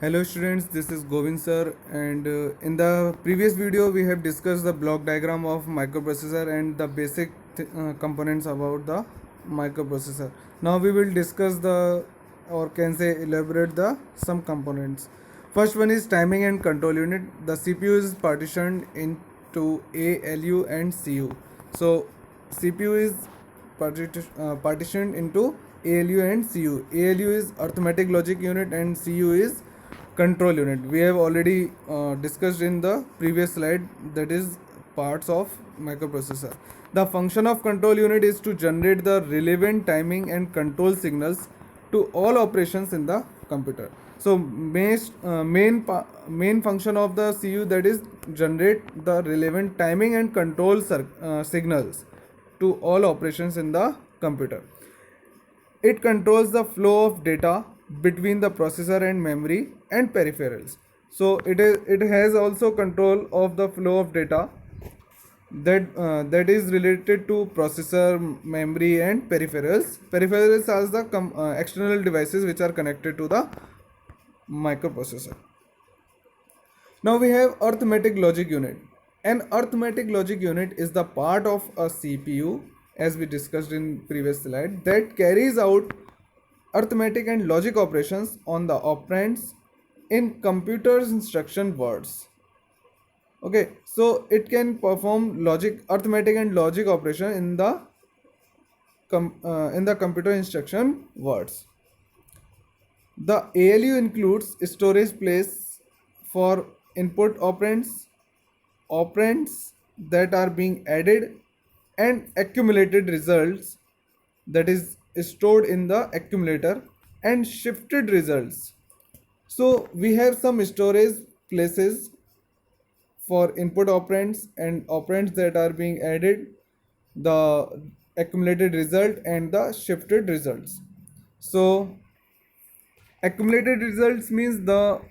Hello students, this is Govind sir, and in the previous video we have discussed the block diagram of microprocessor and the basic components about the microprocessor. Now we will discuss the, or can say elaborate the some components. First one is timing and control unit. The CPU is partitioned into ALU and CU. So CPU is partitioned into ALU and CU. ALU is arithmetic logic unit and CU is control unit. We have already discussed in the previous slide, that is parts of microprocessor. The function of control unit is to generate the relevant timing and control signals to all operations in the computer. So main function of the CU, that is generate the relevant timing and control signals to all operations in the computer. It controls the flow of data between the processor and memory and peripherals. So it has also control of the flow of data that is related to processor, memory and peripherals. Peripherals are the external devices which are connected to the microprocessor. Now we have arithmetic logic unit. An arithmetic logic unit is the part of a CPU, as we discussed in previous slide, that carries out arithmetic and logic operations on the operands in computer's instruction words. Okay, so it can perform arithmetic and logic operation in the computer instruction words. The ALU includes storage place for input operands that are being added, and accumulated results, that is stored in the accumulator, and shifted results. So we have some storage places for input operands and operands that are being added, the accumulated result and the shifted results. So accumulated results means the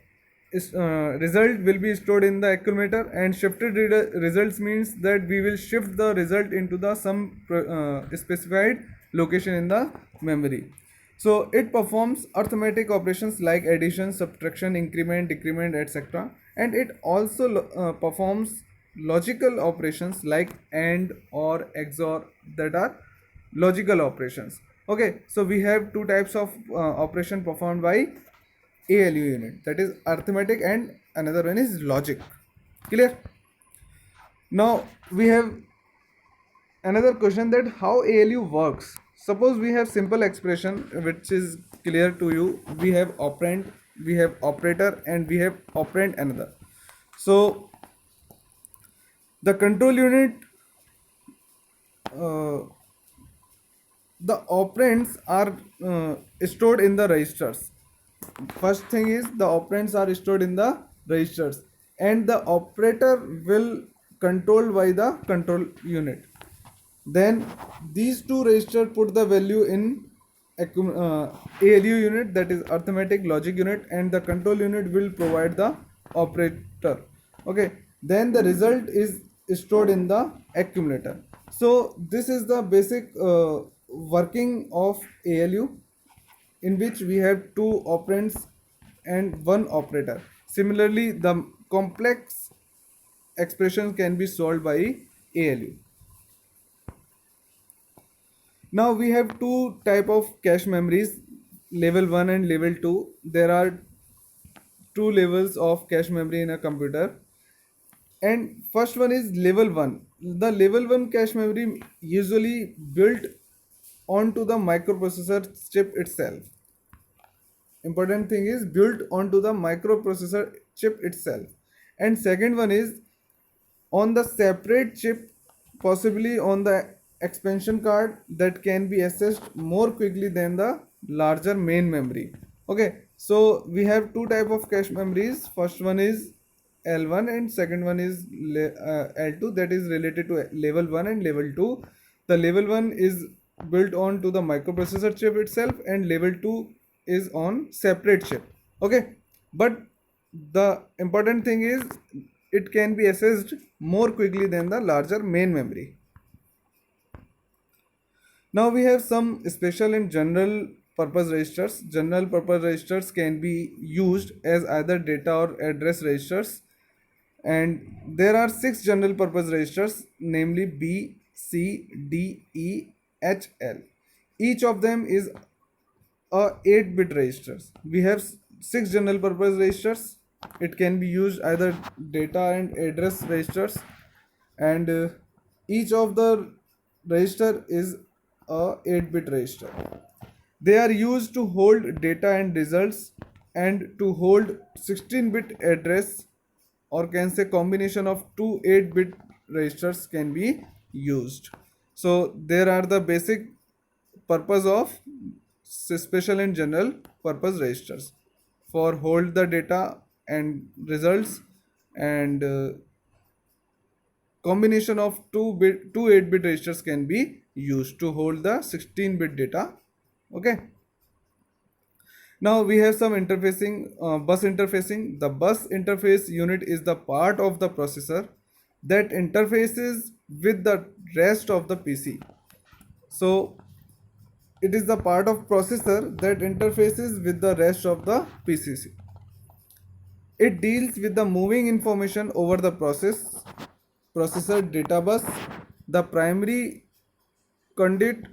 result will be stored in the accumulator, and shifted results means that we will shift the result into the some specified location in the memory. So it performs arithmetic operations like addition, subtraction, increment, decrement, etc. And it also performs logical operations like AND or XOR, that are logical operations. Okay, so we have two types of operation performed by ALU unit, that is arithmetic, and another one is logic. Clear? Now we have another question, that how ALU works. Suppose we have simple expression which is clear to you. We have operand, we have operator, and we have operand another. So the control unit, uh, the operands are stored in the registers. First thing is the operands are stored in the registers, and the operator will controlled by the control unit. Then these two registers put the value in ALU unit, that is arithmetic logic unit, and the control unit will provide the operator. Okay, then the result is stored in the accumulator. So this is the basic working of ALU, in which we have two operands and one operator. Similarly, the complex expressions can be solved by ALU. Now we have two type of cache memories, level 1 and level 2. There are two levels of cache memory in a computer, and first one is level 1. The level 1 cache memory usually built onto the microprocessor chip itself. Important thing is built onto the microprocessor chip itself. And second one is on the separate chip, possibly on the expansion card, that can be accessed more quickly than the larger main memory. Okay, so we have two type of cache memories. First one is L1 and second one is L2, that is related to level 1 and level 2. The level 1 is built on to the microprocessor chip itself, and level 2 is on separate chip. Okay, but the important thing is it can be accessed more quickly than the larger main memory. Now we have some special and general purpose registers. General purpose registers can be used as either data or address registers, and there are 6 general purpose registers, namely B, C, D, E, H, L. Each of them is a 8-bit registers. We have 6 general purpose registers. It can be used either data and address registers, and each of the register is a 8-bit register. They are used to hold data and results, and to hold 16-bit address, or can say combination of two 8-bit registers can be used. So there are the basic purpose of special and general purpose registers for hold the data and results, and combination of two 8-bit registers can be used to hold the 16-bit data. Okay, now we have some interfacing, bus interfacing. The bus interface unit is the part of the processor that interfaces with the rest of the PC. So it is the part of processor that interfaces with the rest of the PCC. It deals with the moving information over the processor data bus, the primary conduit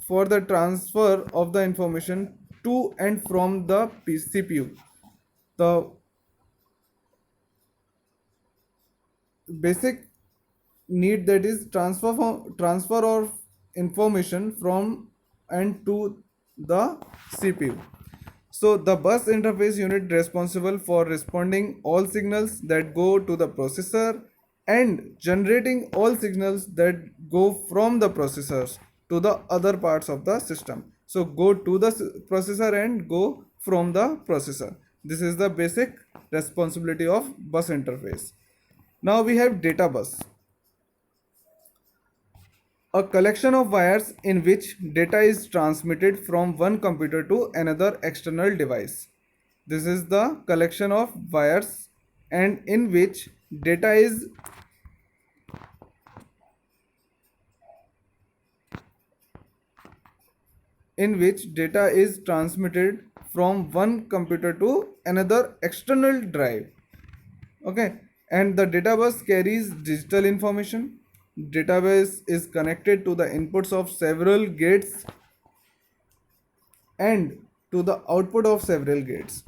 for the transfer of the information to and from the CPU. The basic need, that is transfer of information from and to the CPU. So the bus interface unit responsible for responding all signals that go to the processor and generating all signals that go from the processors to the other parts of the system. So go to the processor and go from the processor. This is the basic responsibility of bus interface. Now we have data bus, a collection of wires in which data is transmitted from one computer to another external device. This is the collection of wires and in which data is transmitted from one computer to another external drive. Okay, and the data bus carries digital information. Database is connected to the inputs of several gates and to the output of several gates.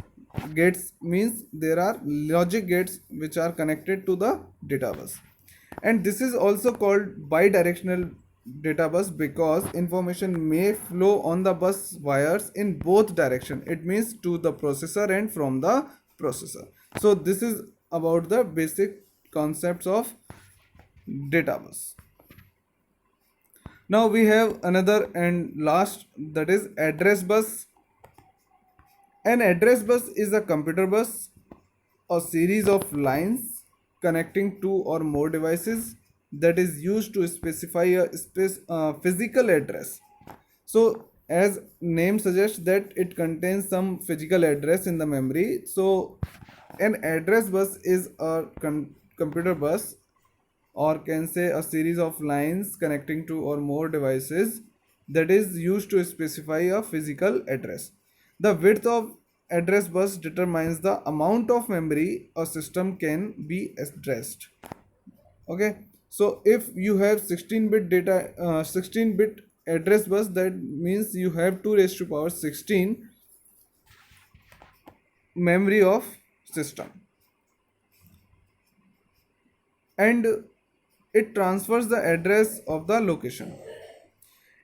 Gates means there are logic gates which are connected to the data bus, and this is also called bidirectional data bus because information may flow on the bus wires in both direction. It means to the processor and from the processor. So this is about the basic concepts of data bus. Now we have another and last, that is address bus. An address bus is a computer bus, a series of lines connecting two or more devices that is used to specify a physical address. So as name suggests that it contains some physical address in the memory. So an address bus is a computer bus, or can say a series of lines connecting two or more devices that is used to specify a physical address. The width of address bus determines the amount of memory a system can be addressed. Okay, so if you have 16-bit data, 16-bit address bus, that means you have 2 raised to power 16 memory of system, and it transfers the address of the location.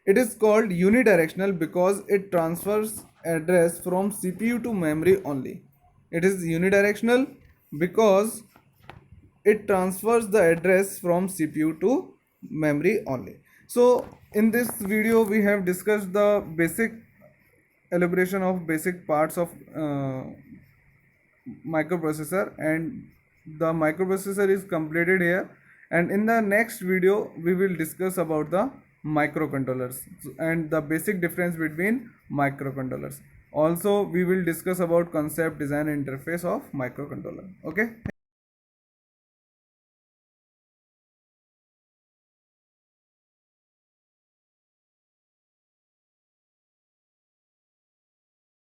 It is called unidirectional because it transfers address from CPU to memory only. It is unidirectional because it transfers the address from CPU to memory only. So in this video we have discussed the basic elaboration of basic parts of microprocessor, and the microprocessor is completed here, and in the next video we will discuss about the microcontrollers and the basic difference between microcontrollers. Also we will discuss about concept, design, and interface of microcontroller. Okay.